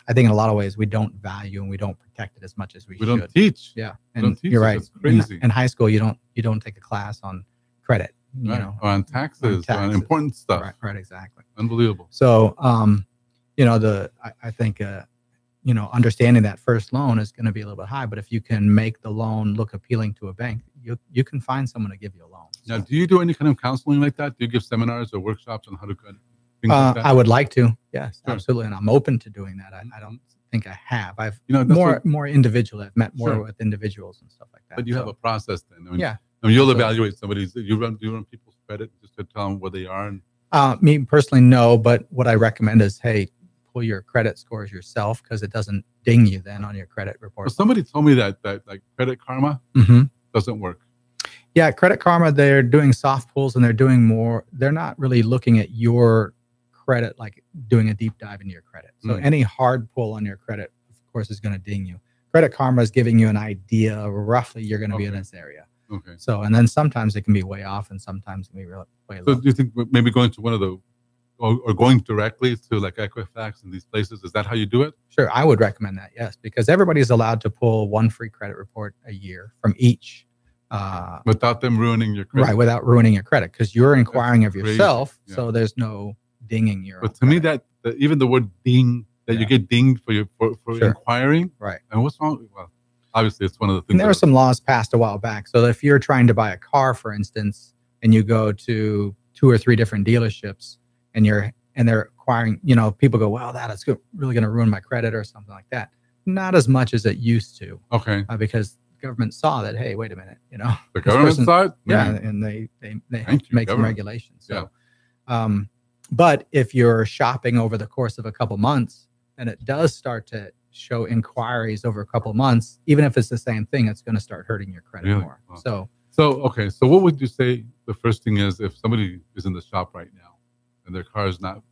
I think in a lot of ways we don't value and we don't protect it as much as we should. We don't teach. Yeah, and you're right. It's crazy. In high school, you don't take a class on credit. Right. Or on taxes, on important stuff. Right, exactly. Unbelievable. So, I think, understanding that first loan is going to be a little bit high, but if you can make the loan look appealing to a bank, you can find someone to give you a loan. Now, do you do any kind of counseling like that? Do you give seminars or workshops on how to things like that? I would like to. Yes, absolutely. And I'm open to doing that. I don't think I have. I've more individual. I've met more with individuals and stuff like that. But you have a process then. I mean, you'll evaluate somebody's. Do you run people's credit just to tell them where they are? Me personally, no. But what I recommend is, hey, pull your credit scores yourself because it doesn't ding you then on your credit report. Well, somebody told me that like Credit Karma doesn't work. Yeah, Credit Karma, they're doing soft pulls and they're doing more. They're not really looking at your credit, like doing a deep dive into your credit. So any hard pull on your credit, of course, is going to ding you. Credit Karma is giving you an idea of roughly you're going to be in this area. Okay. So, and then sometimes it can be way off and sometimes it can be way low. So do you think maybe going to one of the, or going directly to like Equifax and these places, is that how you do it? Sure. I would recommend that. Yes. Because everybody's allowed to pull one free credit report a year from each. Without them ruining your credit. Right. Without ruining your credit. Because you're inquiring of yourself. Yeah. So there's no dinging your But to me, that even the word ding, that you get dinged for inquiring. Right. And what's wrong? Well, obviously, it's one of the things. And there were some laws passed a while back. So if you're trying to buy a car, for instance, and you go to 2 or 3 different dealerships and they're acquiring, people go, well, that is really going to ruin my credit or something like that. Not as much as it used to. Okay. Because the government saw that, hey, wait a minute, The government saw it? Yeah. And they make some regulations. So, But if you're shopping over the course of a couple months, and it does start to show inquiries over a couple months, even if it's the same thing, it's going to start hurting your credit Really? more. Wow. So what would you say the first thing is if somebody is in the shop right now and their car is not,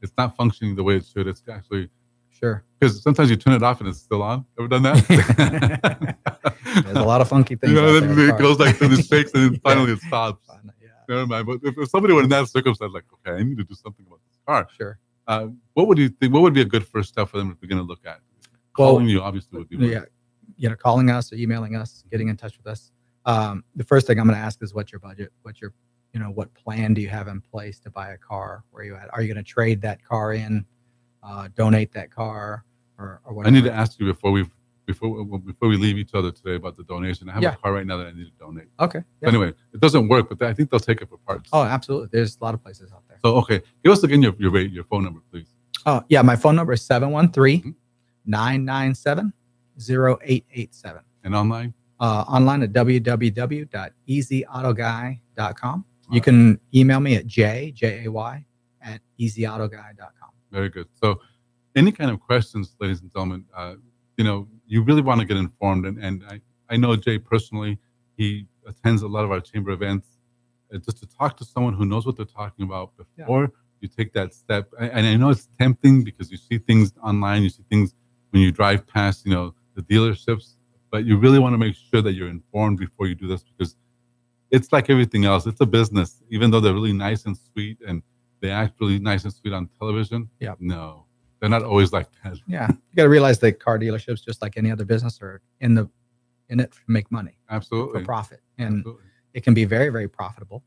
it's not functioning the way it should? It's actually sure, because sometimes you turn it off and it's still on. Ever done that? There's a lot of funky things. Then it goes like through the shakes and then finally it stops. Never mind. But if somebody were in that circumstance, like, okay, I need to do something about this car. Sure. What would you think? What would be a good first step for them if we're going to look at? Calling you obviously would be. Yeah, calling us or emailing us, getting in touch with us. The first thing I'm going to ask is what's your budget? What's your, what plan do you have in place to buy a car? Where are you at? Are you going to trade that car in, donate that car, or whatever? I need to ask you before we leave each other today about the donation. I have a car right now that I need to donate. Okay. Yeah. Anyway, it doesn't work, but I think they'll take it for parts. Oh, absolutely. There's a lot of places out there. So, okay. Give us again your phone number, please. Oh, yeah. My phone number is 713-997-0887. And online? Online at www.easyautogui.com. You can email me at jay@easyautogui.com. Very good. So any kind of questions, ladies and gentlemen, you really want to get informed. And I know Jay personally, he attends a lot of our chamber events. Just to talk to someone who knows what they're talking about before you take that step. And I know it's tempting because you see things online, you see things when you drive past, the dealerships, but you really want to make sure that you're informed before you do this, because it's like everything else. It's a business, even though they're really nice and sweet and they act really nice and sweet on television. Yeah. No, they're not always like that. Yeah. You got to realize that car dealerships, just like any other business, are in it to make money. Absolutely. For profit. And it can be very, very profitable.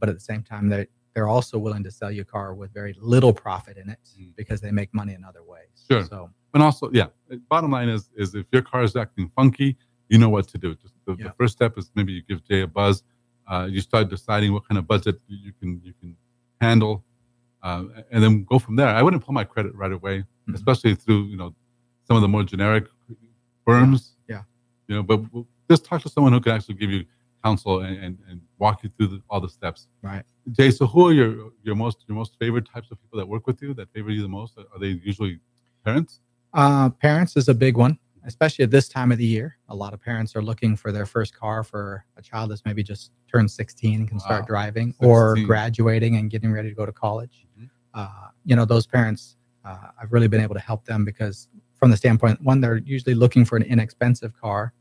But at the same time, they're also willing to sell you a car with very little profit in it because they make money in other ways. Sure. So, and also, bottom line is if your car is acting funky, you know what to do. Just the first step is maybe you give Jay a buzz. You start deciding what kind of budget you can handle, and then go from there. I wouldn't pull my credit right away, especially through some of the more generic firms. Yeah. But just talk to someone who can actually give you counsel and walk you through all the steps. Right. Jay, so who are your most favorite types of people that work with you, that favor you the most? Are they usually parents? Parents is a big one, especially at this time of the year. A lot of parents are looking for their first car for a child that's maybe just turned 16 and can start driving, 16. Or graduating and getting ready to go to college. Those parents, I've really been able to help them because from the standpoint, one, they're usually looking for an inexpensive car,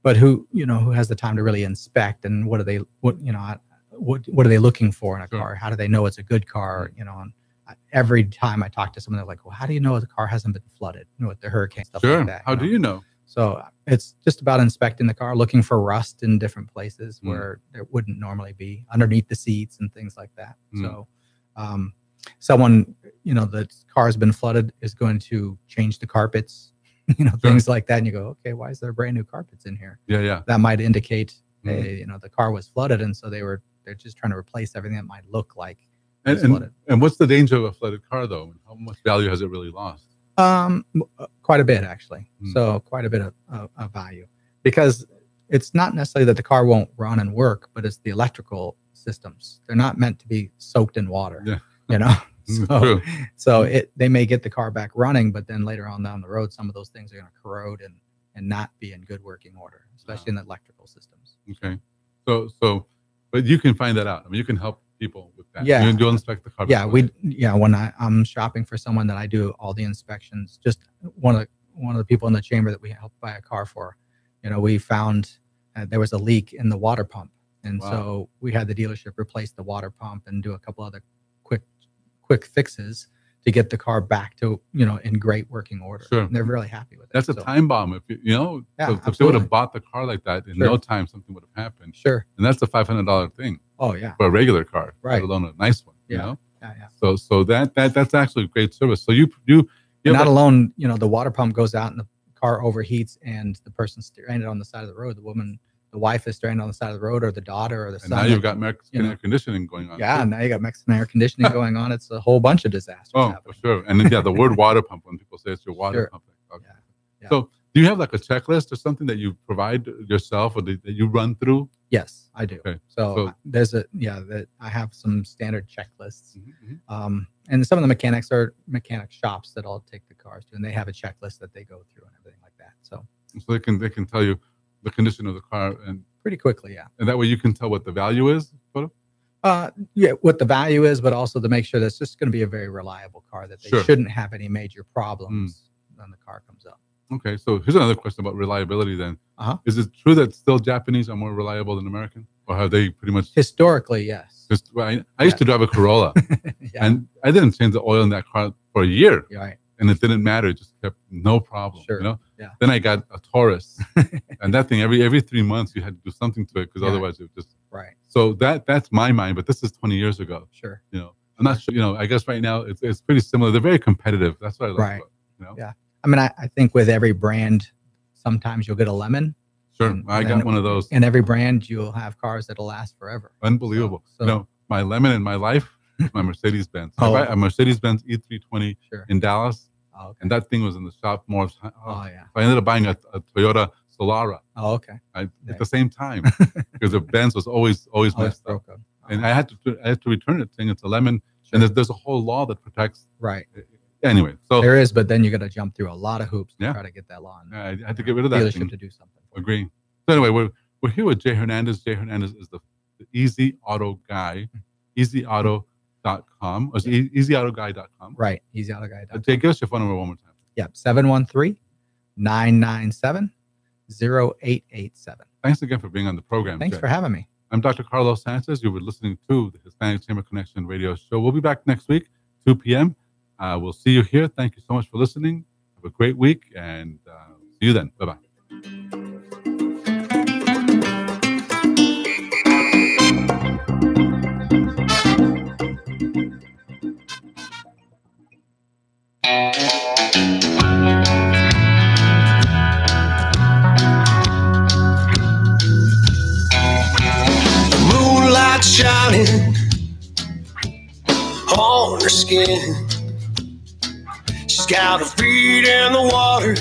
but who has the time to really inspect and what are they looking for in a car? How do they know it's a good car? And every time I talk to someone, they're like, well, how do you know the car hasn't been flooded with the hurricane stuff like that? How do you know? So it's just about inspecting the car, looking for rust in different places where there wouldn't normally be, underneath the seats and things like that. So someone, the car has been flooded is going to change the carpets, things like that. And you go, okay, why is there brand new carpets in here? Yeah. That might indicate, hey, the car was flooded. And so they're just trying to replace everything that might look like flooded. And what's the danger of a flooded car though? How much value has it really lost? Quite a bit, actually. So quite a bit of value, because it's not necessarily that the car won't run and work, but it's the electrical systems. They're not meant to be soaked in water. So they may get the car back running, but then later on down the road, some of those things are going to corrode and not be in good working order, especially in the electrical systems. Okay. So, but you can find that out. I mean, you can help people with that. Yeah. You'll inspect the car. When I'm shopping for someone that I do all the inspections, just one of the people in the chamber that we helped buy a car for, we found there was a leak in the water pump. And so we had the dealership replace the water pump and do a couple other quick fixes to get the car back to, in great working order. Sure. And they're really happy with it. That's a time bomb. If if they would have bought the car like that in no time, something would have happened. Sure. And that's a $500 thing. Oh yeah. For a regular car, right? Let alone a nice one. Yeah. So that's actually great service. So you not alone, the water pump goes out and the car overheats and the person's stranded on the side of the road. The wife is stranded on the side of the road, or the daughter, or the son. And now you've got Mexican air conditioning going on. Yeah, now you got Mexican air conditioning going on. It's a whole bunch of disasters. Oh, for sure. And then, the word water pump, when people say it's your water pump. Okay. Yeah. So do you have like a checklist or something that you provide yourself or that you run through Yes, I do. Okay. So there's that I have some standard checklists. Mm-hmm. And some of the mechanics are mechanic shops that I'll take the cars to, and they have a checklist that they go through and everything like that. So they can tell you the condition of the car and pretty quickly, yeah. And that way you can tell what the value is. What the value is, but also to make sure that's just going to be a very reliable car, that they shouldn't have any major problems when the car comes up. Okay, so here's another question about reliability then. Is it true that still Japanese are more reliable than American? Or have they pretty much... Historically, yes. I used to drive a Corolla, and I didn't change the oil in that car for a year. Right. And it didn't matter. It just kept no problem. Sure. You know? Yeah. Then I got a Taurus, and that thing, every 3 months, you had to do something to it because otherwise it would just... Right. So that's my mind, but this is 20 years ago. Sure. You know, I'm not sure, you know, I guess right now it's pretty similar. They're very competitive. That's what I like Right. about, you know? Yeah. I mean, I think with every brand, sometimes you'll get a lemon. Sure. I got one of those. In every brand, you'll have cars that'll last forever. Unbelievable. So, you know, my lemon in my life is my Mercedes-Benz. I buy a Mercedes-Benz E320 in Dallas, and that thing was in the shop more. So I ended up buying a Toyota Solara. Oh, okay. At the same time, because the Benz was always messed up. And I had to return it, saying it's a lemon. And there's a whole law that protects. Right. Anyway, so there is, but then you got to jump through a lot of hoops to try to get that law. I had to get rid of that dealership to do something. Agree. So anyway, we're here with Jay Hernandez. Jay Hernandez is the Easy Auto Guy, easyauto.com, or easyautoguy.com. Right, easyautoguy.com. Jay, give us your phone number one more time. Yep, 713-997-0887. Thanks again for being on the program. Thanks Jay. for having me. I'm Dr. Carlos Sanchez. You were listening to the Hispanic Chamber Connection radio show. We'll be back next week, 2 p.m. We'll see you here. Thank you so much for listening. Have a great week, and see you then. Bye-bye. Moonlight shining on her skin. She's got her feet in the water,